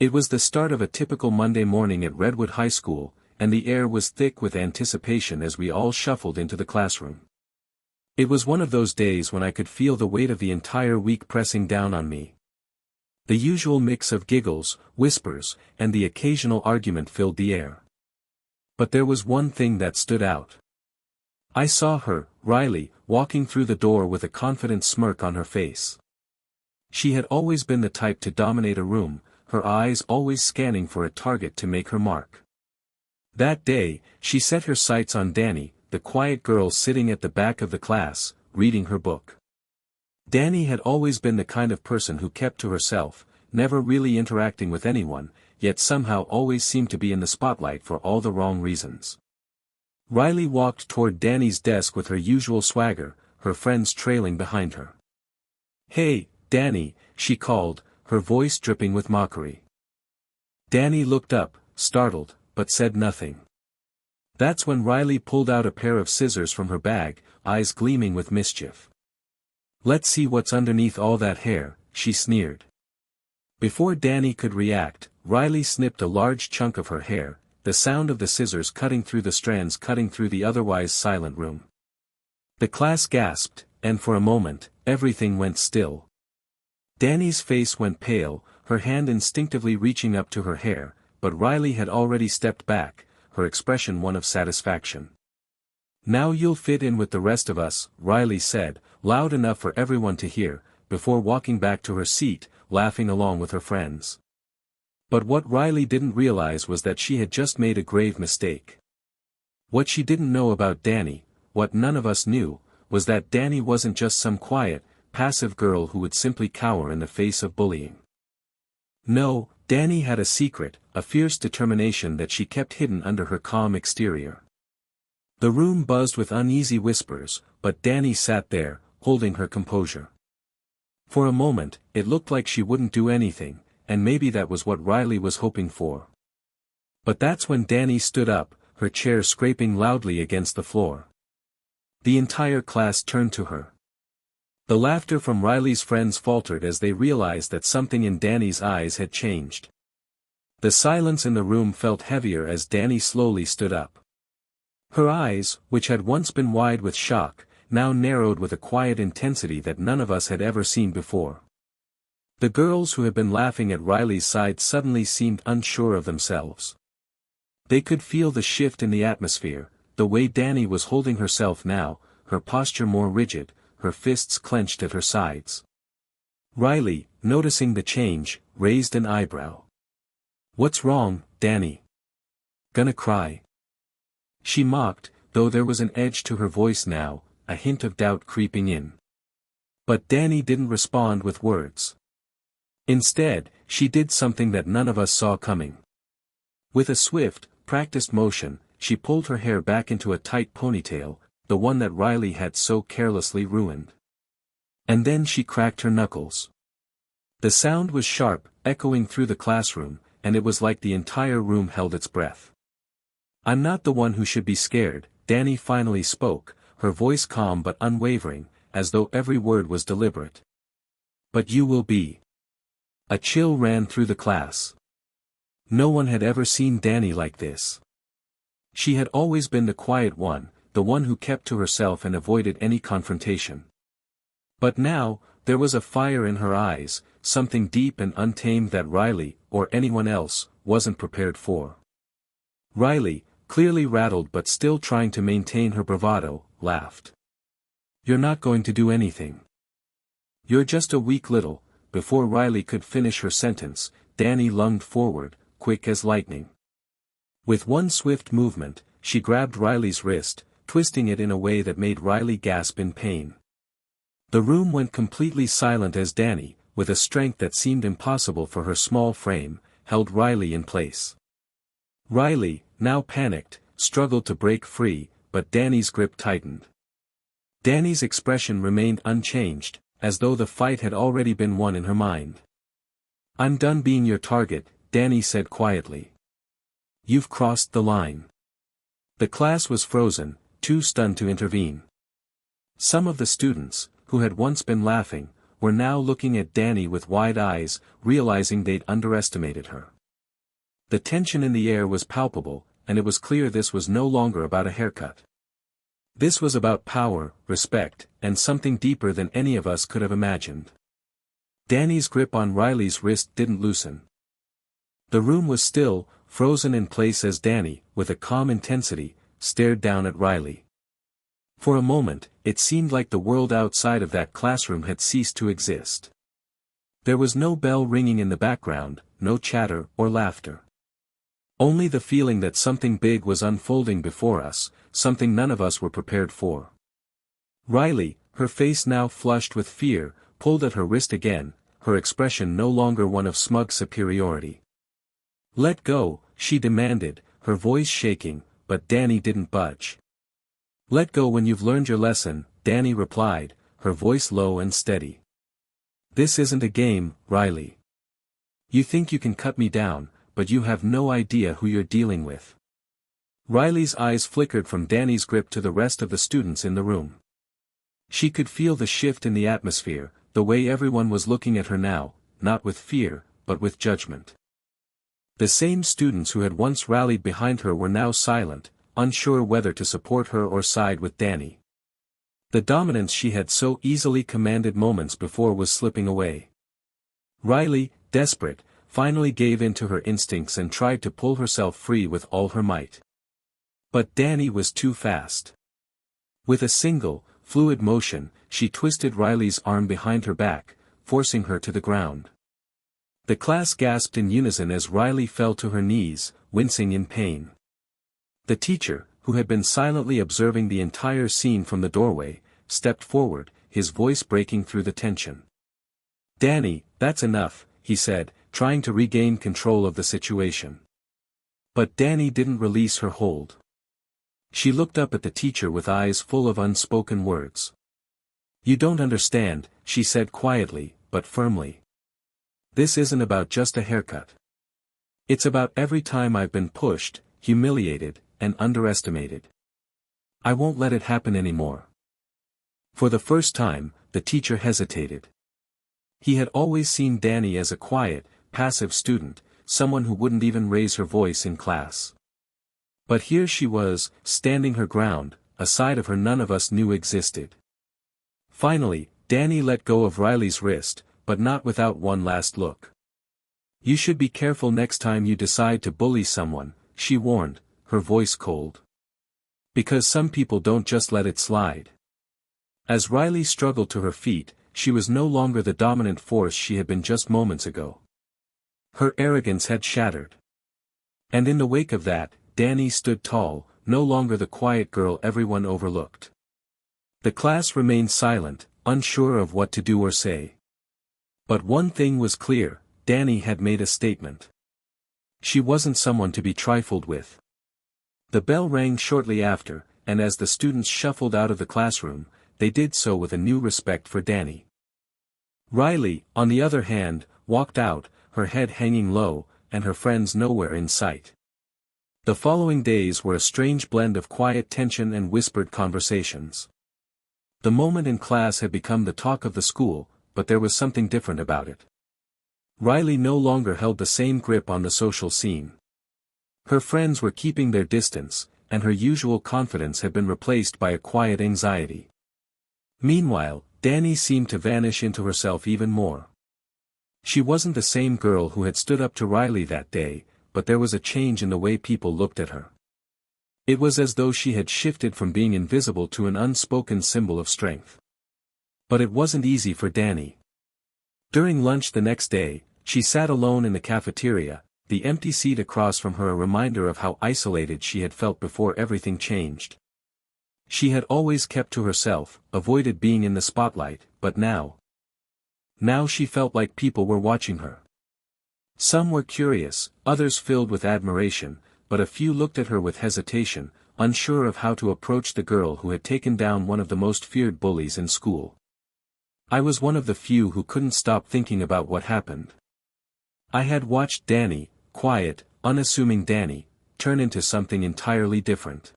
It was the start of a typical Monday morning at Redwood High School, and the air was thick with anticipation as we all shuffled into the classroom. It was one of those days when I could feel the weight of the entire week pressing down on me. The usual mix of giggles, whispers, and the occasional argument filled the air. But there was one thing that stood out. I saw her, Riley, walking through the door with a confident smirk on her face. She had always been the type to dominate a room, her eyes always scanning for a target to make her mark. That day, she set her sights on Dani, the quiet girl sitting at the back of the class, reading her book. Dani had always been the kind of person who kept to herself, never really interacting with anyone, yet somehow always seemed to be in the spotlight for all the wrong reasons. Riley walked toward Dani's desk with her usual swagger, her friends trailing behind her. "Hey, Dani," she called, her voice dripping with mockery. Dani looked up, startled, but said nothing. That's when Riley pulled out a pair of scissors from her bag, eyes gleaming with mischief. "Let's see what's underneath all that hair," she sneered. Before Dani could react, Riley snipped a large chunk of her hair, the sound of the scissors cutting through the strands cutting through the otherwise silent room. The class gasped, and for a moment, everything went still. Dani's face went pale, her hand instinctively reaching up to her hair, but Riley had already stepped back, her expression one of satisfaction. "Now you'll fit in with the rest of us," Riley said, loud enough for everyone to hear, before walking back to her seat, laughing along with her friends. But what Riley didn't realize was that she had just made a grave mistake. What she didn't know about Dani, what none of us knew, was that Dani wasn't just some quiet, passive girl who would simply cower in the face of bullying. No, Dani had a secret, a fierce determination that she kept hidden under her calm exterior. The room buzzed with uneasy whispers, but Dani sat there, holding her composure. For a moment, it looked like she wouldn't do anything, and maybe that was what Riley was hoping for. But that's when Dani stood up, her chair scraping loudly against the floor. The entire class turned to her. The laughter from Riley's friends faltered as they realized that something in Dani's eyes had changed. The silence in the room felt heavier as Dani slowly stood up. Her eyes, which had once been wide with shock, now narrowed with a quiet intensity that none of us had ever seen before. The girls who had been laughing at Riley's side suddenly seemed unsure of themselves. They could feel the shift in the atmosphere, the way Dani was holding herself now, her posture more rigid, her fists clenched at her sides. Riley, noticing the change, raised an eyebrow. "What's wrong, Dani? Gonna cry?" She mocked, though there was an edge to her voice now, a hint of doubt creeping in. But Dani didn't respond with words. Instead, she did something that none of us saw coming. With a swift, practiced motion, she pulled her hair back into a tight ponytail, the one that Riley had so carelessly ruined. And then she cracked her knuckles. The sound was sharp, echoing through the classroom, and it was like the entire room held its breath. "I'm not the one who should be scared," Dani finally spoke, her voice calm but unwavering, as though every word was deliberate. "But you will be." A chill ran through the class. No one had ever seen Dani like this. She had always been the quiet one, the one who kept to herself and avoided any confrontation. But now, there was a fire in her eyes, something deep and untamed that Riley, or anyone else, wasn't prepared for. Riley, clearly rattled but still trying to maintain her bravado, laughed. "You're not going to do anything. You're just a weak little." Before Riley could finish her sentence, Dani lunged forward, quick as lightning. With one swift movement, she grabbed Riley's wrist, twisting it in a way that made Riley gasp in pain. The room went completely silent as Dani, with a strength that seemed impossible for her small frame, held Riley in place. Riley, now panicked, struggled to break free, but Dani's grip tightened. Dani's expression remained unchanged, as though the fight had already been won in her mind. "I'm done being your target," Dani said quietly. "You've crossed the line." The class was frozen, too stunned to intervene. Some of the students, who had once been laughing, were now looking at Dani with wide eyes, realizing they'd underestimated her. The tension in the air was palpable, and it was clear this was no longer about a haircut. This was about power, respect, and something deeper than any of us could have imagined. Dani's grip on Riley's wrist didn't loosen. The room was still, frozen in place as Dani, with a calm intensity, stared down at Riley. For a moment, it seemed like the world outside of that classroom had ceased to exist. There was no bell ringing in the background, no chatter or laughter. Only the feeling that something big was unfolding before us, something none of us were prepared for. Riley, her face now flushed with fear, pulled at her wrist again, her expression no longer one of smug superiority. "Let go," she demanded, her voice shaking, but Dani didn't budge. "Let go when you've learned your lesson," Dani replied, her voice low and steady. "This isn't a game, Riley. You think you can cut me down, but you have no idea who you're dealing with." Riley's eyes flickered from Dani's grip to the rest of the students in the room. She could feel the shift in the atmosphere, the way everyone was looking at her now, not with fear, but with judgment. The same students who had once rallied behind her were now silent, unsure whether to support her or side with Dani. The dominance she had so easily commanded moments before was slipping away. Riley, desperate, finally gave in to her instincts and tried to pull herself free with all her might. But Dani was too fast. With a single, fluid motion, she twisted Riley's arm behind her back, forcing her to the ground. The class gasped in unison as Riley fell to her knees, wincing in pain. The teacher, who had been silently observing the entire scene from the doorway, stepped forward, his voice breaking through the tension. "Dani, that's enough," he said, trying to regain control of the situation. But Dani didn't release her hold. She looked up at the teacher with eyes full of unspoken words. "You don't understand," she said quietly, but firmly. "This isn't about just a haircut. It's about every time I've been pushed, humiliated, and underestimated. I won't let it happen anymore." For the first time, the teacher hesitated. He had always seen Dani as a quiet, passive student, someone who wouldn't even raise her voice in class. But here she was, standing her ground, a side of her none of us knew existed. Finally, Dani let go of Riley's wrist, but not without one last look. "You should be careful next time you decide to bully someone," she warned, her voice cold. "Because some people don't just let it slide." As Riley struggled to her feet, she was no longer the dominant force she had been just moments ago. Her arrogance had shattered. And in the wake of that, Dani stood tall, no longer the quiet girl everyone overlooked. The class remained silent, unsure of what to do or say. But one thing was clear, Dani had made a statement. She wasn't someone to be trifled with. The bell rang shortly after, and as the students shuffled out of the classroom, they did so with a new respect for Dani. Riley, on the other hand, walked out, her head hanging low, and her friends nowhere in sight. The following days were a strange blend of quiet tension and whispered conversations. The moment in class had become the talk of the school, but there was something different about it. Riley no longer held the same grip on the social scene. Her friends were keeping their distance, and her usual confidence had been replaced by a quiet anxiety. Meanwhile, Dani seemed to vanish into herself even more. She wasn't the same girl who had stood up to Riley that day, but there was a change in the way people looked at her. It was as though she had shifted from being invisible to an unspoken symbol of strength. But it wasn't easy for Dani. During lunch the next day, she sat alone in the cafeteria, the empty seat across from her a reminder of how isolated she had felt before everything changed. She had always kept to herself, avoided being in the spotlight, but now she felt like people were watching her. Some were curious, others filled with admiration, but a few looked at her with hesitation, unsure of how to approach the girl who had taken down one of the most feared bullies in school. I was one of the few who couldn't stop thinking about what happened. I had watched Dani, quiet, unassuming Dani, turn into something entirely different.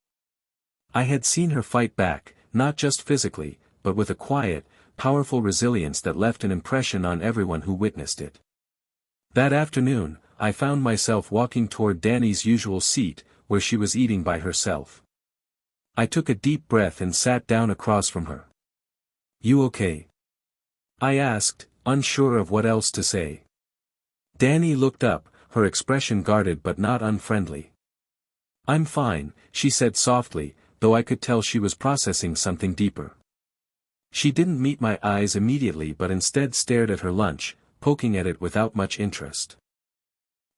I had seen her fight back, not just physically, but with a quiet, powerful resilience that left an impression on everyone who witnessed it. That afternoon, I found myself walking toward Dani's usual seat, where she was eating by herself. I took a deep breath and sat down across from her. "You okay?" I asked, unsure of what else to say. Dani looked up, her expression guarded but not unfriendly. "I'm fine," she said softly, though I could tell she was processing something deeper. She didn't meet my eyes immediately but instead stared at her lunch, poking at it without much interest.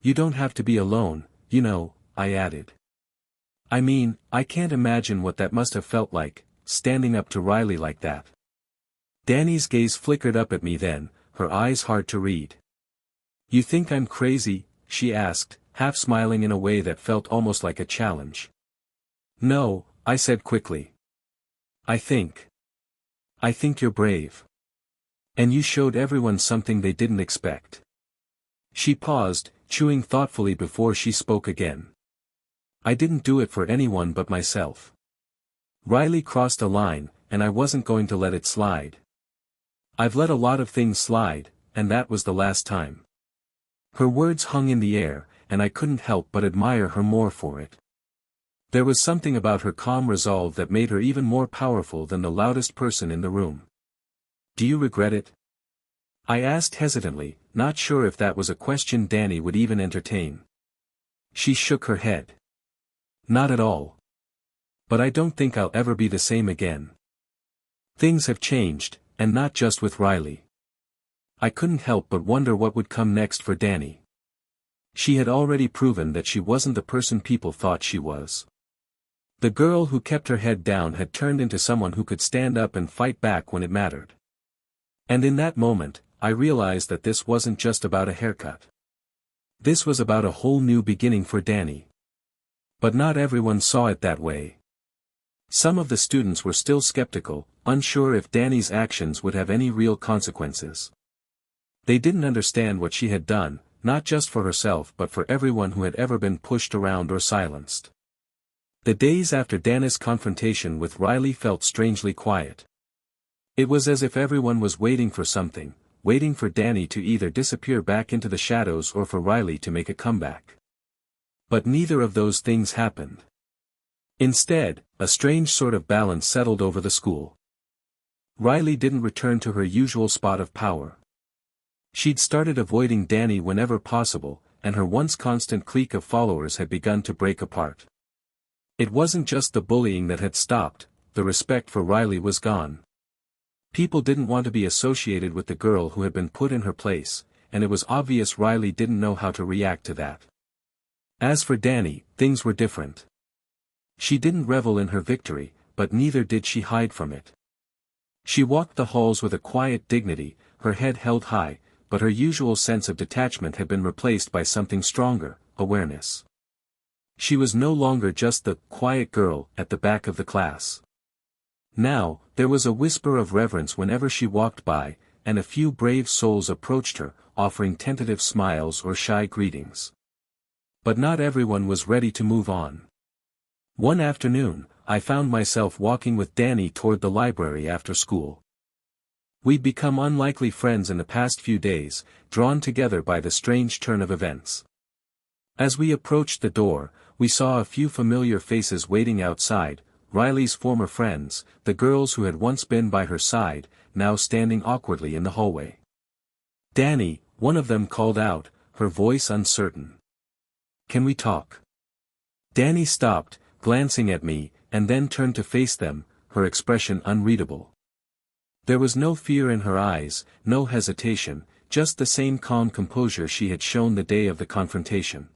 "You don't have to be alone, you know," I added. "I mean, I can't imagine what that must have felt like, standing up to Riley like that." Dani's gaze flickered up at me then, her eyes hard to read. "You think I'm crazy?" she asked, half smiling in a way that felt almost like a challenge. "No," I said quickly. I think you're brave. And you showed everyone something they didn't expect." She paused, chewing thoughtfully before she spoke again. "I didn't do it for anyone but myself. Riley crossed a line, and I wasn't going to let it slide. I've let a lot of things slide, and that was the last time." Her words hung in the air, and I couldn't help but admire her more for it. There was something about her calm resolve that made her even more powerful than the loudest person in the room. "Do you regret it?" I asked hesitantly, not sure if that was a question Dani would even entertain. She shook her head. "Not at all. But I don't think I'll ever be the same again. Things have changed, and not just with Riley." I couldn't help but wonder what would come next for Dani. She had already proven that she wasn't the person people thought she was. The girl who kept her head down had turned into someone who could stand up and fight back when it mattered. And in that moment, I realized that this wasn't just about a haircut. This was about a whole new beginning for Dani. But not everyone saw it that way. Some of the students were still skeptical, unsure if Dani's actions would have any real consequences. They didn't understand what she had done, not just for herself but for everyone who had ever been pushed around or silenced. The days after Dani's confrontation with Riley felt strangely quiet. It was as if everyone was waiting for something, waiting for Dani to either disappear back into the shadows or for Riley to make a comeback. But neither of those things happened. Instead, a strange sort of balance settled over the school. Riley didn't return to her usual spot of power. She'd started avoiding Dani whenever possible, and her once constant clique of followers had begun to break apart. It wasn't just the bullying that had stopped, the respect for Riley was gone. People didn't want to be associated with the girl who had been put in her place, and it was obvious Riley didn't know how to react to that. As for Dani, things were different. She didn't revel in her victory, but neither did she hide from it. She walked the halls with a quiet dignity, her head held high, but her usual sense of detachment had been replaced by something stronger, awareness. She was no longer just the quiet girl at the back of the class. Now, there was a whisper of reverence whenever she walked by, and a few brave souls approached her, offering tentative smiles or shy greetings. But not everyone was ready to move on. One afternoon, I found myself walking with Dani toward the library after school. We'd become unlikely friends in the past few days, drawn together by the strange turn of events. As we approached the door, we saw a few familiar faces waiting outside, Riley's former friends, the girls who had once been by her side, now standing awkwardly in the hallway. "Dani," one of them called out, her voice uncertain. "Can we talk?" Dani stopped, glancing at me, and then turned to face them, her expression unreadable. There was no fear in her eyes, no hesitation, just the same calm composure she had shown the day of the confrontation.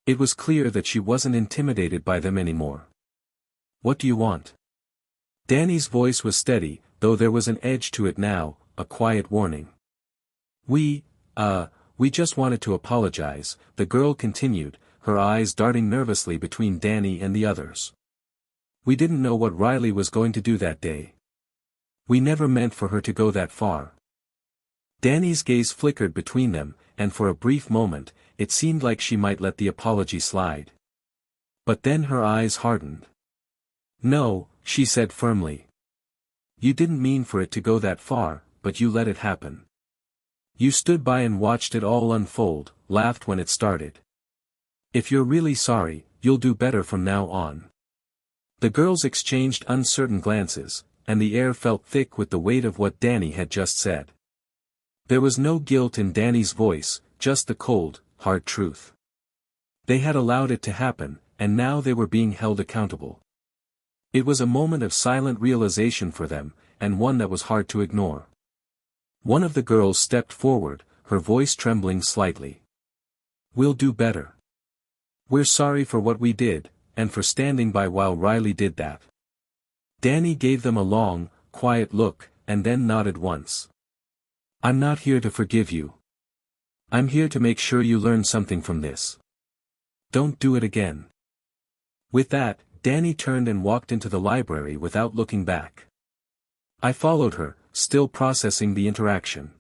It was clear that she wasn't intimidated by them anymore. "What do you want?" Dani's voice was steady, though there was an edge to it now, a quiet warning. We just wanted to apologize," the girl continued, her eyes darting nervously between Dani and the others. "We didn't know what Riley was going to do that day. We never meant for her to go that far." Dani's gaze flickered between them, and for a brief moment, it seemed like she might let the apology slide. But then her eyes hardened. "No," she said firmly. You didn't mean for it to go that far, but you let it happen. You stood by and watched it all unfold, laughed when it started. If you're really sorry, you'll do better from now on." The girls exchanged uncertain glances, and the air felt thick with the weight of what Dani had just said. There was no guilt in Dani's voice, just the cold, hard truth. They had allowed it to happen, and now they were being held accountable. It was a moment of silent realization for them, and one that was hard to ignore. One of the girls stepped forward, her voice trembling slightly. "We'll do better. We're sorry for what we did, and for standing by while Riley did that." Dani gave them a long, quiet look, and then nodded once. "I'm not here to forgive you. I'm here to make sure you learn something from this. Don't do it again." With that, Dani turned and walked into the library without looking back. I followed her, still processing the interaction.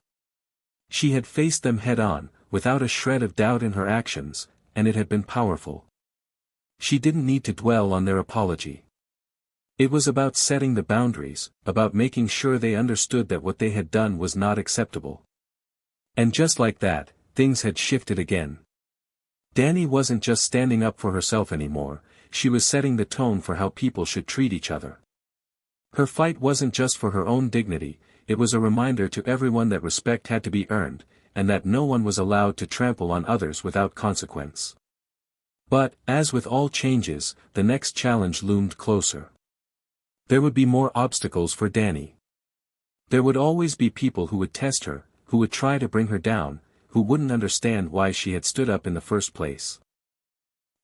She had faced them head-on, without a shred of doubt in her actions, and it had been powerful. She didn't need to dwell on their apology. It was about setting the boundaries, about making sure they understood that what they had done was not acceptable. And just like that, things had shifted again. Dani wasn't just standing up for herself anymore, she was setting the tone for how people should treat each other. Her fight wasn't just for her own dignity, it was a reminder to everyone that respect had to be earned, and that no one was allowed to trample on others without consequence. But, as with all changes, the next challenge loomed closer. There would be more obstacles for Dani. There would always be people who would test her, who would try to bring her down, who wouldn't understand why she had stood up in the first place.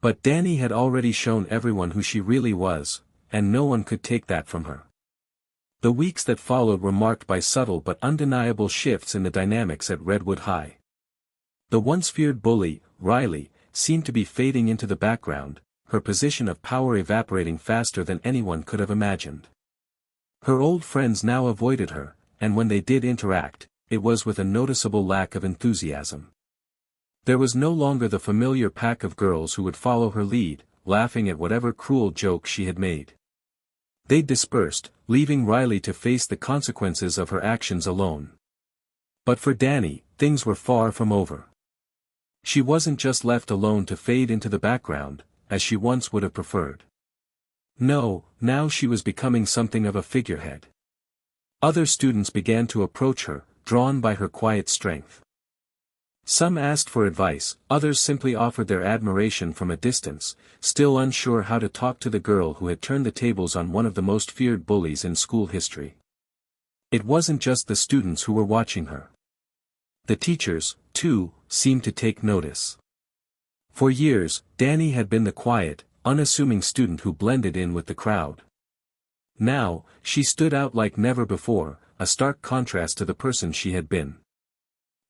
But Dani had already shown everyone who she really was, and no one could take that from her. The weeks that followed were marked by subtle but undeniable shifts in the dynamics at Redwood High. The once feared bully, Riley, seemed to be fading into the background, her position of power evaporating faster than anyone could have imagined. Her old friends now avoided her, and when they did interact, it was with a noticeable lack of enthusiasm. There was no longer the familiar pack of girls who would follow her lead, laughing at whatever cruel joke she had made. They dispersed, leaving Riley to face the consequences of her actions alone. But for Dani, things were far from over. She wasn't just left alone to fade into the background, as she once would have preferred. No, now she was becoming something of a figurehead. Other students began to approach her, drawn by her quiet strength. Some asked for advice, others simply offered their admiration from a distance, still unsure how to talk to the girl who had turned the tables on one of the most feared bullies in school history. It wasn't just the students who were watching her. The teachers, too, seemed to take notice. For years, Dani had been the quiet, unassuming student who blended in with the crowd. Now, she stood out like never before, a stark contrast to the person she had been.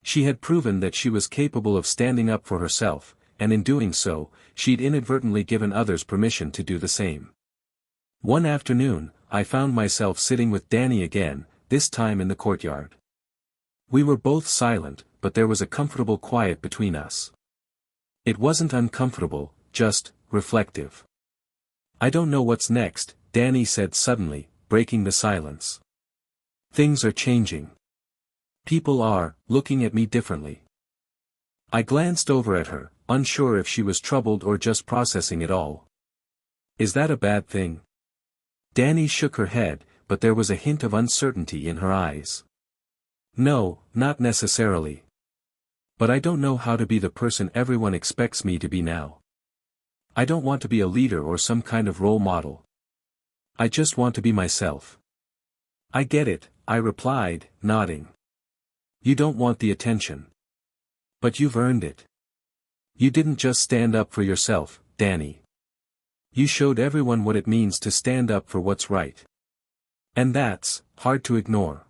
She had proven that she was capable of standing up for herself, and in doing so, she'd inadvertently given others permission to do the same. One afternoon, I found myself sitting with Dani again, this time in the courtyard. We were both silent, but there was a comfortable quiet between us. It wasn't uncomfortable, just reflective. "I don't know what's next," Dani said suddenly, breaking the silence. "Things are changing. People are looking at me differently." I glanced over at her, unsure if she was troubled or just processing it all. "Is that a bad thing?" Dani shook her head, but there was a hint of uncertainty in her eyes. "No, not necessarily. But I don't know how to be the person everyone expects me to be now. I don't want to be a leader or some kind of role model. I just want to be myself." "I get it," I replied, nodding. "You don't want the attention. But you've earned it. You didn't just stand up for yourself, Dani. You showed everyone what it means to stand up for what's right. And that's hard to ignore."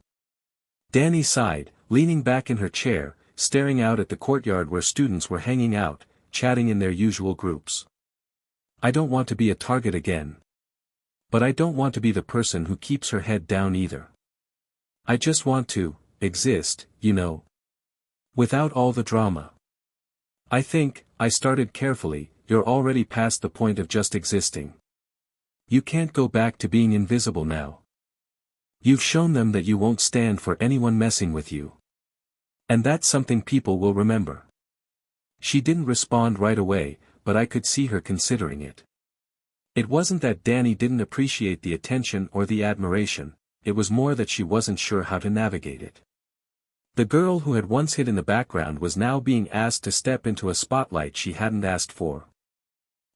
Dani sighed, leaning back in her chair, staring out at the courtyard where students were hanging out, chatting in their usual groups. "I don't want to be a target again. But I don't want to be the person who keeps her head down either. I just want to exist, you know. Without all the drama. I think," I started carefully, "you're already past the point of just existing. You can't go back to being invisible now. You've shown them that you won't stand for anyone messing with you. And that's something people will remember. She didn't respond right away, but I could see her considering it. It wasn't that Dani didn't appreciate the attention or the admiration, it was more that she wasn't sure how to navigate it. The girl who had once hid in the background was now being asked to step into a spotlight she hadn't asked for.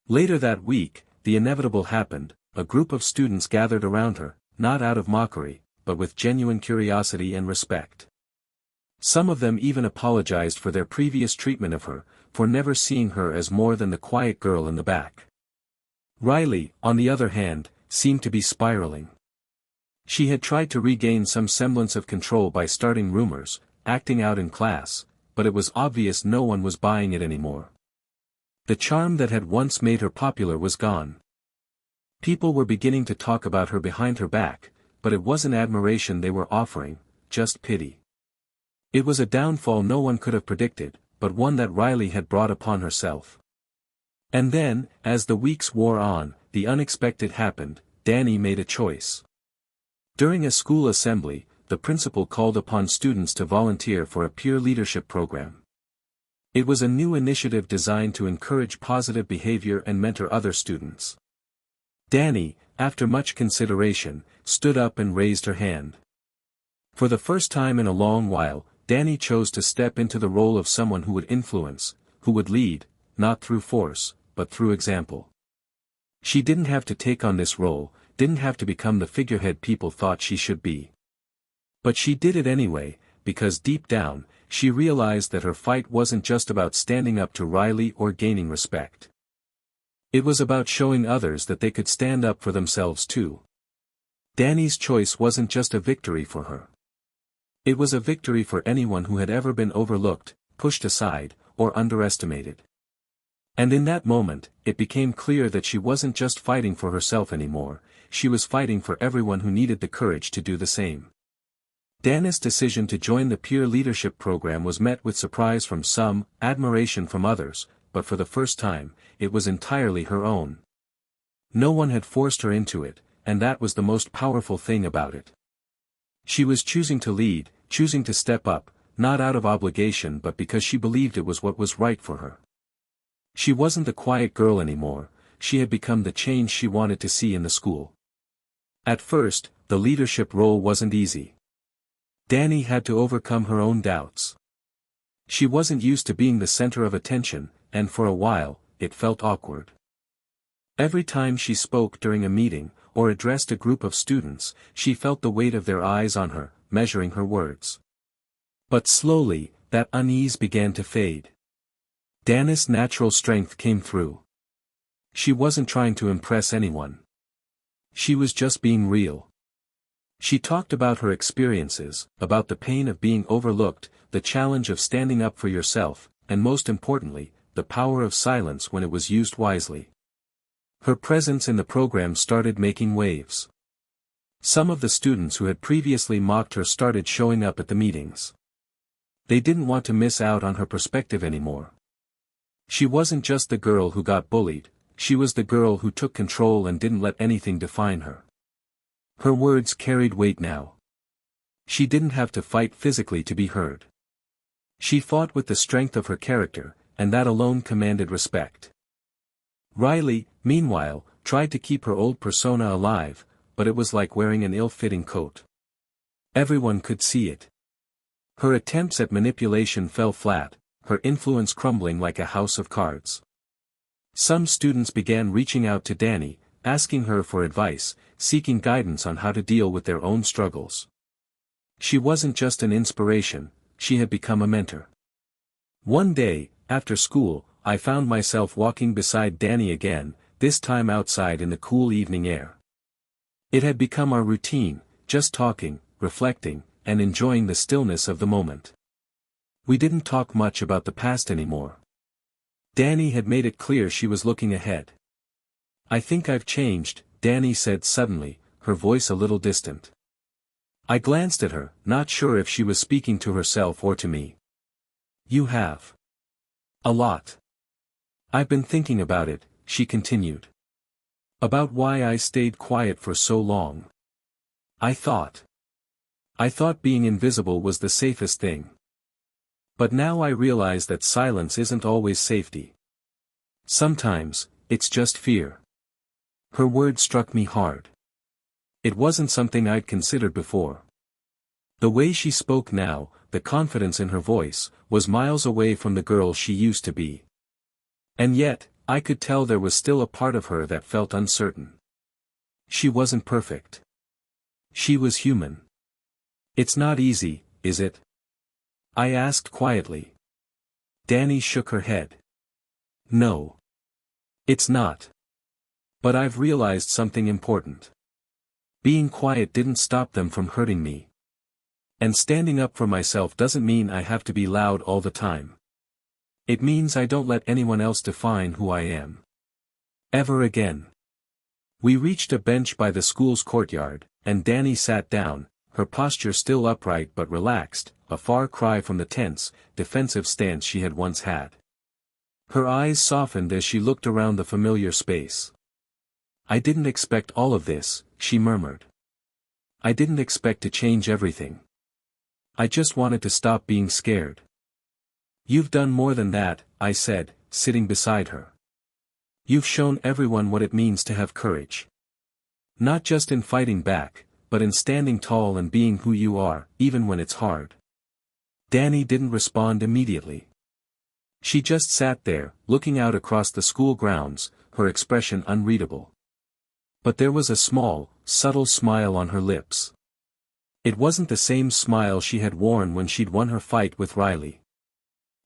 Later that week, the inevitable happened. A group of students gathered around her, not out of mockery, but with genuine curiosity and respect. Some of them even apologized for their previous treatment of her, for never seeing her as more than the quiet girl in the back. Riley, on the other hand, seemed to be spiraling. She had tried to regain some semblance of control by starting rumors, acting out in class, but it was obvious no one was buying it anymore. The charm that had once made her popular was gone. People were beginning to talk about her behind her back, but it wasn't admiration they were offering, just pity. It was a downfall no one could have predicted, but one that Riley had brought upon herself. And then, as the weeks wore on, the unexpected happened. Dani made a choice. During a school assembly, the principal called upon students to volunteer for a peer leadership program. It was a new initiative designed to encourage positive behavior and mentor other students. Dani, after much consideration, stood up and raised her hand. For the first time in a long while, Dani chose to step into the role of someone who would influence, who would lead, not through force, but through example. She didn't have to take on this role, didn't have to become the figurehead people thought she should be. But she did it anyway, because deep down, she realized that her fight wasn't just about standing up to Riley or gaining respect. It was about showing others that they could stand up for themselves too. Dani's choice wasn't just a victory for her. It was a victory for anyone who had ever been overlooked, pushed aside, or underestimated. And in that moment, it became clear that she wasn't just fighting for herself anymore, she was fighting for everyone who needed the courage to do the same. Dani's decision to join the peer leadership program was met with surprise from some, admiration from others, but for the first time, it was entirely her own. No one had forced her into it, and that was the most powerful thing about it. She was choosing to lead, choosing to step up, not out of obligation but because she believed it was what was right for her. She wasn't the quiet girl anymore, she had become the change she wanted to see in the school. At first, the leadership role wasn't easy. Dani had to overcome her own doubts. She wasn't used to being the center of attention, and for a while, it felt awkward. Every time she spoke during a meeting, or addressed a group of students, she felt the weight of their eyes on her, measuring her words. But slowly, that unease began to fade. Dani's natural strength came through. She wasn't trying to impress anyone. She was just being real. She talked about her experiences, about the pain of being overlooked, the challenge of standing up for yourself, and most importantly, the power of silence when it was used wisely. Her presence in the program started making waves. Some of the students who had previously mocked her started showing up at the meetings. They didn't want to miss out on her perspective anymore. She wasn't just the girl who got bullied, she was the girl who took control and didn't let anything define her. Her words carried weight now. She didn't have to fight physically to be heard. She fought with the strength of her character, and that alone commanded respect. Riley, meanwhile, tried to keep her old persona alive, but it was like wearing an ill-fitting coat. Everyone could see it. Her attempts at manipulation fell flat, her influence crumbling like a house of cards. Some students began reaching out to Dani, asking her for advice, seeking guidance on how to deal with their own struggles. She wasn't just an inspiration, she had become a mentor. One day, after school, I found myself walking beside Dani again, this time outside in the cool evening air. It had become our routine, just talking, reflecting, and enjoying the stillness of the moment. We didn't talk much about the past anymore. Dani had made it clear she was looking ahead. "I think I've changed," Dani said suddenly, her voice a little distant. I glanced at her, not sure if she was speaking to herself or to me. "You have. A lot. I've been thinking about it," she continued. "About why I stayed quiet for so long. I thought. I thought being invisible was the safest thing. But now I realize that silence isn't always safety. Sometimes, it's just fear. Her words struck me hard. It wasn't something I'd considered before. The way she spoke now, the confidence in her voice, was miles away from the girl she used to be. And yet, I could tell there was still a part of her that felt uncertain. She wasn't perfect. She was human. It's not easy, is it? I asked quietly. Dani shook her head. No. It's not. But I've realized something important. Being quiet didn't stop them from hurting me. And standing up for myself doesn't mean I have to be loud all the time. It means I don't let anyone else define who I am. Ever again. We reached a bench by the school's courtyard, and Dani sat down, her posture still upright but relaxed, a far cry from the tense, defensive stance she had once had. Her eyes softened as she looked around the familiar space. I didn't expect all of this, she murmured. I didn't expect to change everything. I just wanted to stop being scared. You've done more than that, I said, sitting beside her. You've shown everyone what it means to have courage. Not just in fighting back, but in standing tall and being who you are, even when it's hard. Dani didn't respond immediately. She just sat there, looking out across the school grounds, her expression unreadable. But there was a small, subtle smile on her lips. It wasn't the same smile she had worn when she'd won her fight with Riley.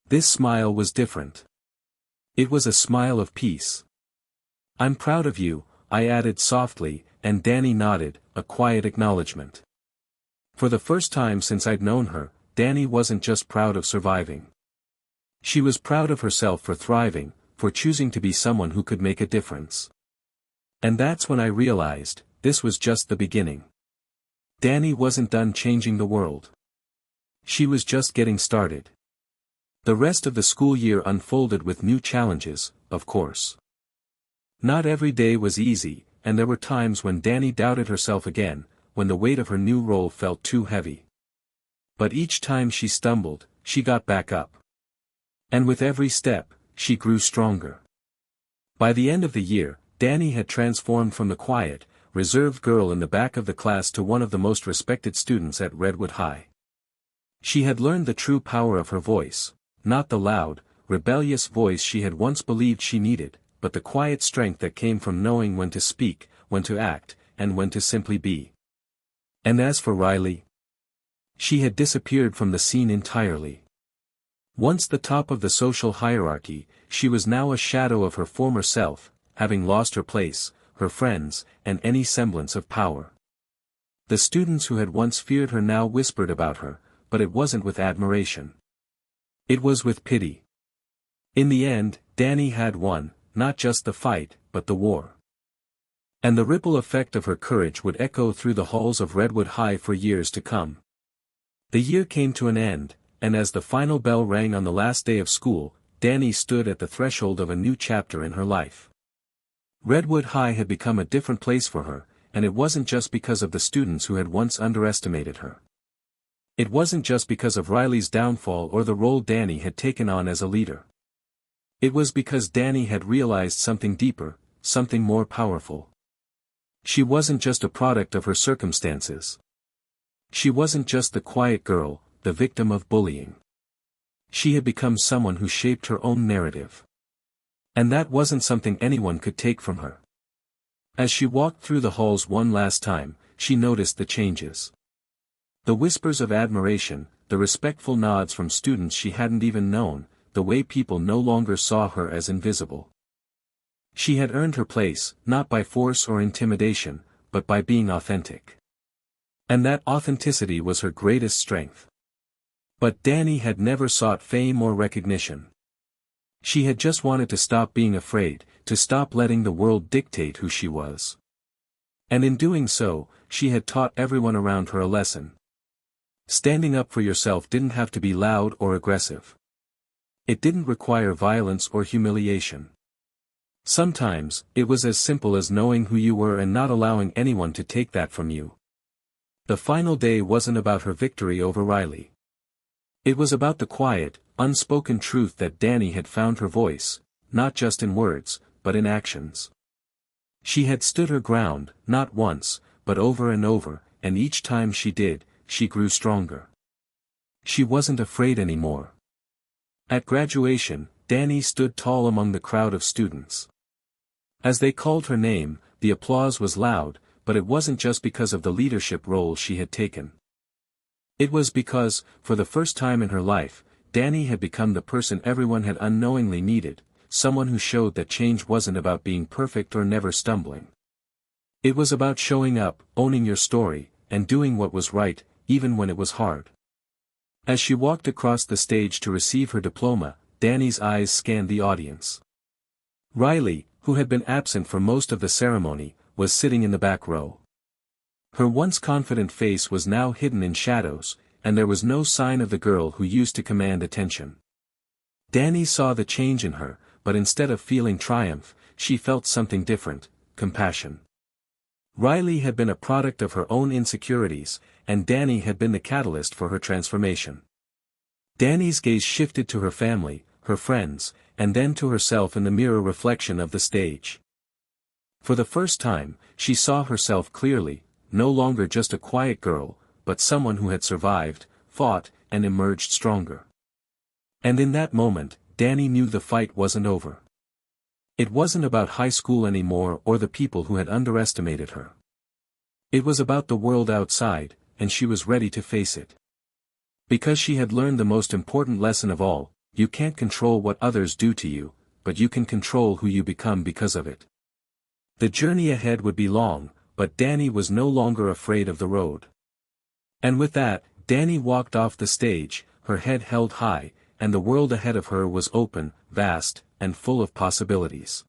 This smile was different. It was a smile of peace. I'm proud of you, I added softly, and Dani nodded, a quiet acknowledgement. For the first time since I'd known her, Dani wasn't just proud of surviving. She was proud of herself for thriving, for choosing to be someone who could make a difference. And that's when I realized, this was just the beginning. Dani wasn't done changing the world. She was just getting started. The rest of the school year unfolded with new challenges, of course. Not every day was easy, and there were times when Dani doubted herself again, when the weight of her new role felt too heavy. But each time she stumbled, she got back up. And with every step, she grew stronger. By the end of the year, Dani had transformed from the quiet, reserved girl in the back of the class to one of the most respected students at Redwood High. She had learned the true power of her voice, not the loud, rebellious voice she had once believed she needed, but the quiet strength that came from knowing when to speak, when to act, and when to simply be. And as for Riley, she had disappeared from the scene entirely. Once the top of the social hierarchy, she was now a shadow of her former self, having lost her place, her friends, and any semblance of power. The students who had once feared her now whispered about her, but it wasn't with admiration. It was with pity. In the end, Dani had won, not just the fight, but the war. And the ripple effect of her courage would echo through the halls of Redwood High for years to come. The year came to an end, and as the final bell rang on the last day of school, Dani stood at the threshold of a new chapter in her life. Redwood High had become a different place for her, and it wasn't just because of the students who had once underestimated her. It wasn't just because of Riley's downfall or the role Dani had taken on as a leader. It was because Dani had realized something deeper, something more powerful. She wasn't just a product of her circumstances. She wasn't just the quiet girl, the victim of bullying. She had become someone who shaped her own narrative. And that wasn't something anyone could take from her. As she walked through the halls one last time, she noticed the changes. The whispers of admiration, the respectful nods from students she hadn't even known, the way people no longer saw her as invisible. She had earned her place, not by force or intimidation, but by being authentic. And that authenticity was her greatest strength. But Dani had never sought fame or recognition. She had just wanted to stop being afraid, to stop letting the world dictate who she was. And in doing so, she had taught everyone around her a lesson. Standing up for yourself didn't have to be loud or aggressive. It didn't require violence or humiliation. Sometimes, it was as simple as knowing who you were and not allowing anyone to take that from you. The final day wasn't about her victory over Riley. It was about the quiet, unspoken truth that Dani had found her voice, not just in words, but in actions. She had stood her ground, not once, but over and over, and each time she did, she grew stronger. She wasn't afraid anymore. At graduation, Dani stood tall among the crowd of students. As they called her name, the applause was loud, but it wasn't just because of the leadership role she had taken. It was because, for the first time in her life, Dani had become the person everyone had unknowingly needed, someone who showed that change wasn't about being perfect or never stumbling. It was about showing up, owning your story, and doing what was right, even when it was hard. As she walked across the stage to receive her diploma, Dani's eyes scanned the audience. Riley, who had been absent for most of the ceremony, was sitting in the back row. Her once confident face was now hidden in shadows, and there was no sign of the girl who used to command attention. Dani saw the change in her, but instead of feeling triumph, she felt something different: compassion. Riley had been a product of her own insecurities, and Dani had been the catalyst for her transformation. Dani's gaze shifted to her family, her friends, and then to herself in the mirror reflection of the stage. For the first time, she saw herself clearly, no longer just a quiet girl, but someone who had survived, fought, and emerged stronger. And in that moment, Dani knew the fight wasn't over. It wasn't about high school anymore or the people who had underestimated her. It was about the world outside, and she was ready to face it. Because she had learned the most important lesson of all: you can't control what others do to you, but you can control who you become because of it. The journey ahead would be long, but Dani was no longer afraid of the road. And with that, Dani walked off the stage, her head held high, and the world ahead of her was open, vast, and full of possibilities.